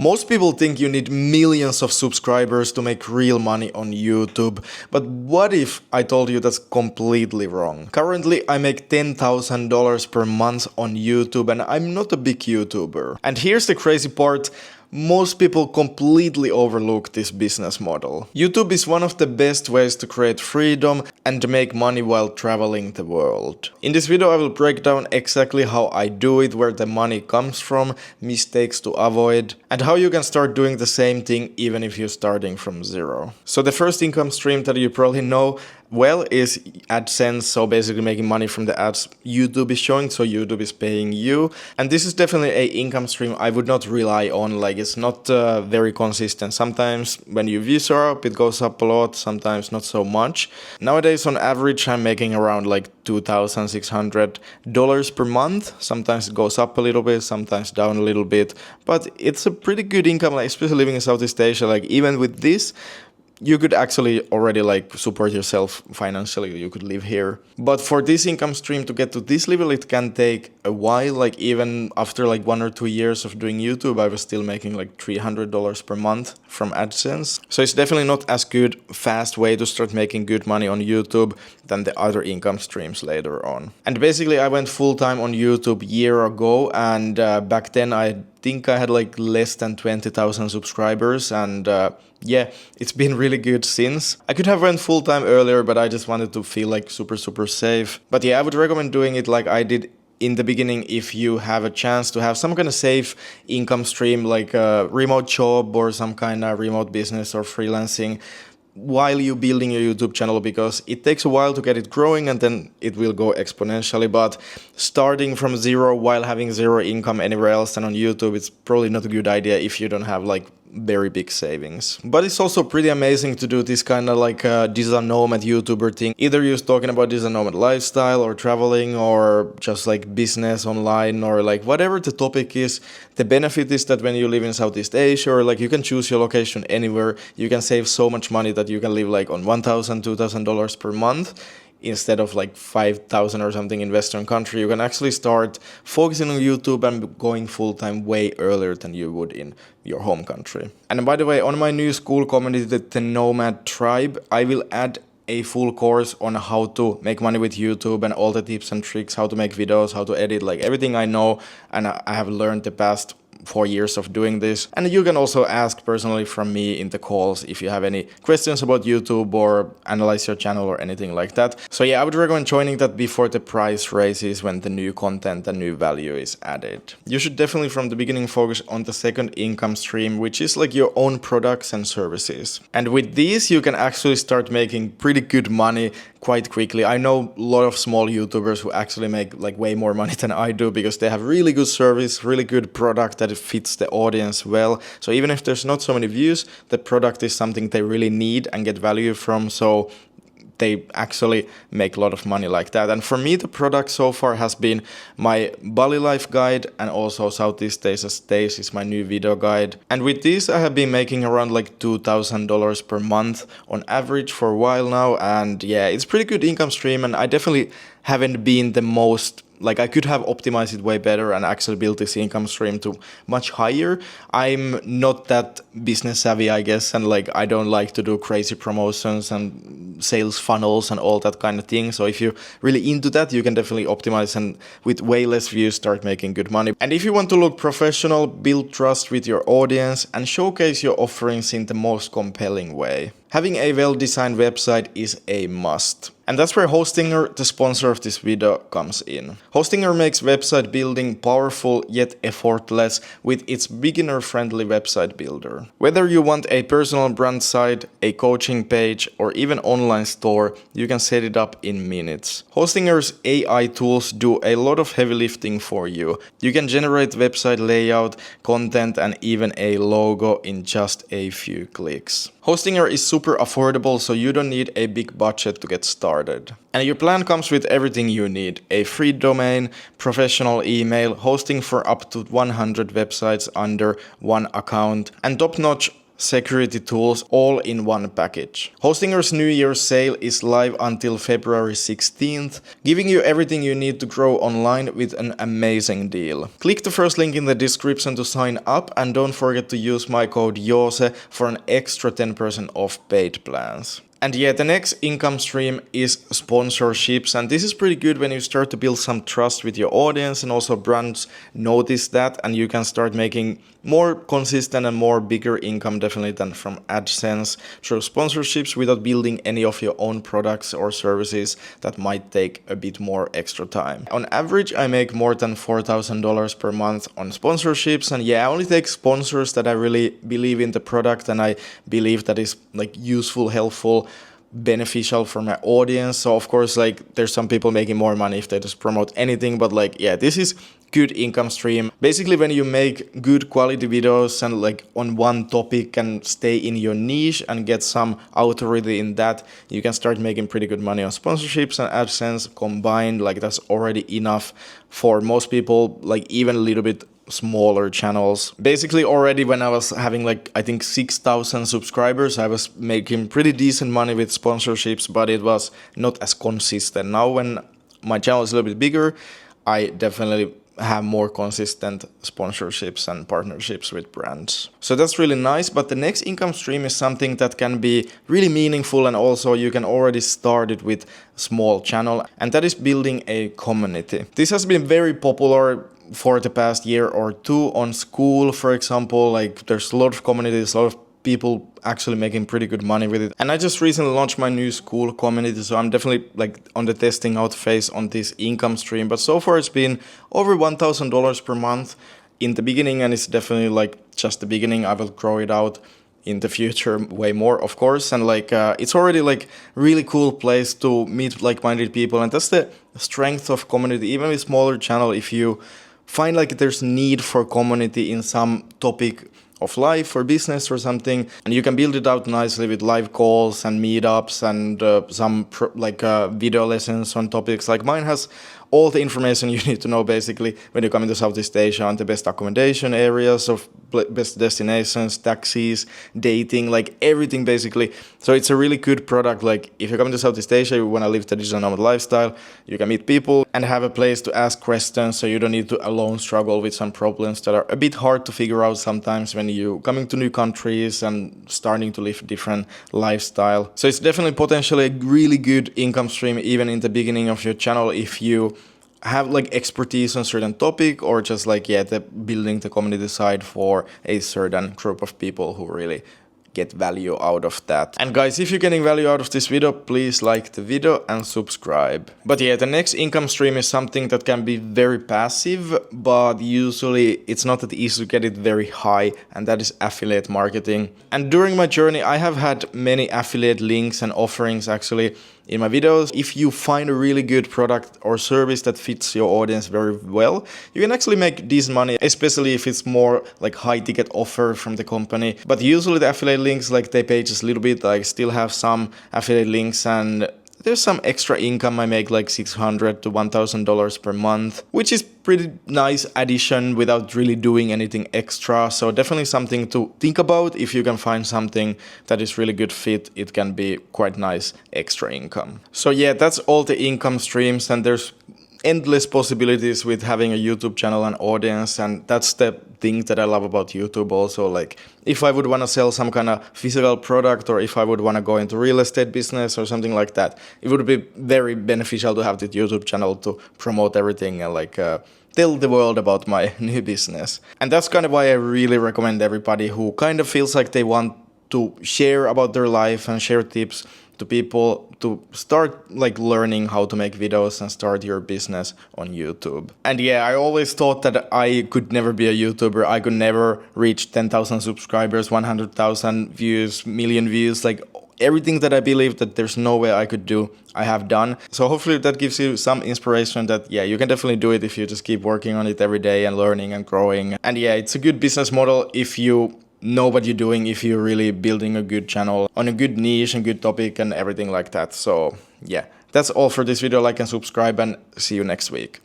Most people think you need millions of subscribers to make real money on YouTube, but what if I told you that's completely wrong? Currently, I make $10,000 per month on YouTube and I'm not a big YouTuber. And here's the crazy part. Most people completely overlook this business model. YouTube is one of the best ways to create freedom and to make money while traveling the world. In this video I will break down exactly how I do it, where the money comes from, mistakes to avoid, and how you can start doing the same thing even if you're starting from zero. So the first income stream that you probably know well is AdSense, so basically making money from the ads YouTube is showing, so YouTube is paying you. And this is definitely an income stream I would not rely on, like it's not very consistent. Sometimes when your views are up, it goes up a lot, sometimes not so much. Nowadays on average I'm making around like $2,600 per month. Sometimes it goes up a little bit, sometimes down a little bit, but it's a pretty good income, like especially living in Southeast Asia. Like even with this, you could actually already like support yourself financially, you could live here. But for this income stream to get to this level, it can take a while. Like even after like 1 or 2 years of doing YouTube, I was still making like $300 per month from AdSense. So it's definitely not as good, fast way to start making good money on YouTube than the other income streams later on. And basically I went full time on YouTube a year ago, and back then I think I had like less than 20,000 subscribers, and yeah, it's been really good since. I could have went full time earlier, but I just wanted to feel like super safe. But yeah, I would recommend doing it like I did in the beginning if you have a chance to have some kind of safe income stream, like a remote job or some kind of remote business or freelancing while you're building your YouTube channel, because it takes a while to get it growing and then it will go exponentially. But starting from zero while having zero income anywhere else than on YouTube, it's probably not a good idea if you don't have like very big savings. But it's also pretty amazing to do this kind of like digital nomad YouTuber thing. Either you're talking about digital nomad lifestyle or traveling or just like business online or like whatever the topic is. The benefit is that when you live in Southeast Asia, or like you can choose your location anywhere, you can save so much money that you can live like on $1,000, $2,000 per month. Instead of like 5,000 or something in Western country, you can actually start focusing on YouTube and going full-time way earlier than you would in your home country. And by the way, on my new Skool community, the Nomad Tribe, I will add a full course on how to make money with YouTube and all the tips and tricks, how to make videos, how to edit, like everything I know and I have learned the past 4 years of doing this. And you can also ask personally from me in the calls if you have any questions about YouTube or analyze your channel or anything like that. So yeah, I would recommend joining that before the price raises, when the new content and new value is added. You should definitely from the beginning focus on the second income stream, which is like your own products and services. And with these, you can actually start making pretty good money quite quickly. I know a lot of small YouTubers who actually make like way more money than I do because they have really good service, really good product that fits the audience well. So even if there's not so many views, the product is something they really need and get value from. So they actually make a lot of money like that. And for me, the product so far has been my Bali life guide, and also Southeast Asia Stays is my new video guide. And with this, I have been making around like $2,000 per month on average for a while now. And yeah, it's pretty good income stream, and I definitely haven't been the most, like I could have optimized it way better and actually built this income stream to much higher. I'm not that business savvy, I guess, and like I don't like to do crazy promotions and sales funnels and all that kind of thing. So if you're really into that, you can definitely optimize and with way less views start making good money. And if you want to look professional, build trust with your audience and showcase your offerings in the most compelling way, having a well-designed website is a must. And that's where Hostinger, the sponsor of this video, comes in. Hostinger makes website building powerful yet effortless with its beginner-friendly website builder. Whether you want a personal brand site, a coaching page, or even online store, you can set it up in minutes. Hostinger's AI tools do a lot of heavy lifting for you. You can generate website layout, content, and even a logo in just a few clicks. Hostinger is super affordable, so you don't need a big budget to get started. And your plan comes with everything you need: a free domain, professional email, hosting for up to 100 websites under one account, and top-notch security tools all in one package. Hostinger's New Year's sale is live until February 16th, giving you everything you need to grow online with an amazing deal. Click the first link in the description to sign up, and don't forget to use my code YOSE for an extra 10% off paid plans. And yeah, the next income stream is sponsorships, and this is pretty good when you start to build some trust with your audience, and also brands notice that, and you can start making more consistent and more bigger income definitely than from AdSense through sponsorships without building any of your own products or services that might take a bit more extra time. On average, I make more than $4,000 per month on sponsorships, and yeah, I only take sponsors that I really believe in the product and I believe that is like useful, helpful, beneficial for my audience. So of course, like, there's some people making more money if they just promote anything, but like, yeah, this is good income stream. Basically, when you make good quality videos and like on one topic and stay in your niche and get some authority in that, you can start making pretty good money on sponsorships and AdSense combined. Like, that's already enough for most people, like even a little bit smaller channels. Basically, already when I was having like, I think 6,000 subscribers, I was making pretty decent money with sponsorships, but it was not as consistent. Now when my channel is a little bit bigger, I definitely have more consistent sponsorships and partnerships with brands. So that's really nice. But the next income stream is something that can be really meaningful, and also you can already start it with a small channel, and that is building a community. This has been very popular for the past year or two on Skool, for example. Like, there's a lot of communities, a lot of people actually making pretty good money with it. And I just recently launched my new Skool community, so I'm definitely like on the testing out phase on this income stream. But so far it's been over $1,000 per month in the beginning, and it's definitely like just the beginning. I will grow it out in the future way more, of course. And like, it's already like really cool place to meet like-minded people, and that's the strength of community. Even with smaller channel, if you find like there's need for community in some topic of life or business or something, and you can build it out nicely with live calls and meetups and some video lessons on topics. Like, mine has all the information you need to know basically when you come into Southeast Asia, on the best accommodation areas, of best destinations, taxis, dating, like everything basically. So it's a really good product. Like, if you come to Southeast Asia, you want to live the digital nomad lifestyle, you can meet people and have a place to ask questions, so you don't need to alone struggle with some problems that are a bit hard to figure out sometimes when you coming to new countries and starting to live different lifestyle. So it's definitely potentially a really good income stream even in the beginning of your channel if you have like expertise on certain topic, or just like, yeah, building the community side for a certain group of people who really get value out of that. And guys, if you're getting value out of this video, please like the video and subscribe. But yeah, the next income stream is something that can be very passive, but usually it's not that easy to get it very high, and that is affiliate marketing. And during my journey, I have had many affiliate links and offerings actually in my videos. If you find a really good product or service that fits your audience very well, you can actually make decent money, especially if it's more like high ticket offer from the company. But usually the affiliate links, like, they pay just a little bit. I still have some affiliate links, and there's some extra income. I make like $600 to $1,000 per month, which is pretty nice addition without really doing anything extra. So definitely something to think about. If you can find something that is really good fit, it can be quite nice extra income. So yeah, that's all the income streams, and there's endless possibilities with having a YouTube channel and audience, and that's the thing that I love about YouTube also. Like, if I would want to sell some kind of physical product, or if I would want to go into real estate business or something like that, it would be very beneficial to have the YouTube channel to promote everything and like tell the world about my new business. And that's kind of why I really recommend everybody who kind of feels like they want to share about their life and share tips to people to start like learning how to make videos and start your business on YouTube. And yeah, I always thought that I could never be a YouTuber. I could never reach 10,000 subscribers, 100,000 views, million views, like everything that I believe that there's no way I could do, I have done. So hopefully that gives you some inspiration that, yeah, you can definitely do it if you just keep working on it every day and learning and growing. And yeah, it's a good business model if you know what you're doing, if you're really building a good channel on a good niche and good topic and everything like that. So yeah, that's all for this video. Like and subscribe, and see you next week.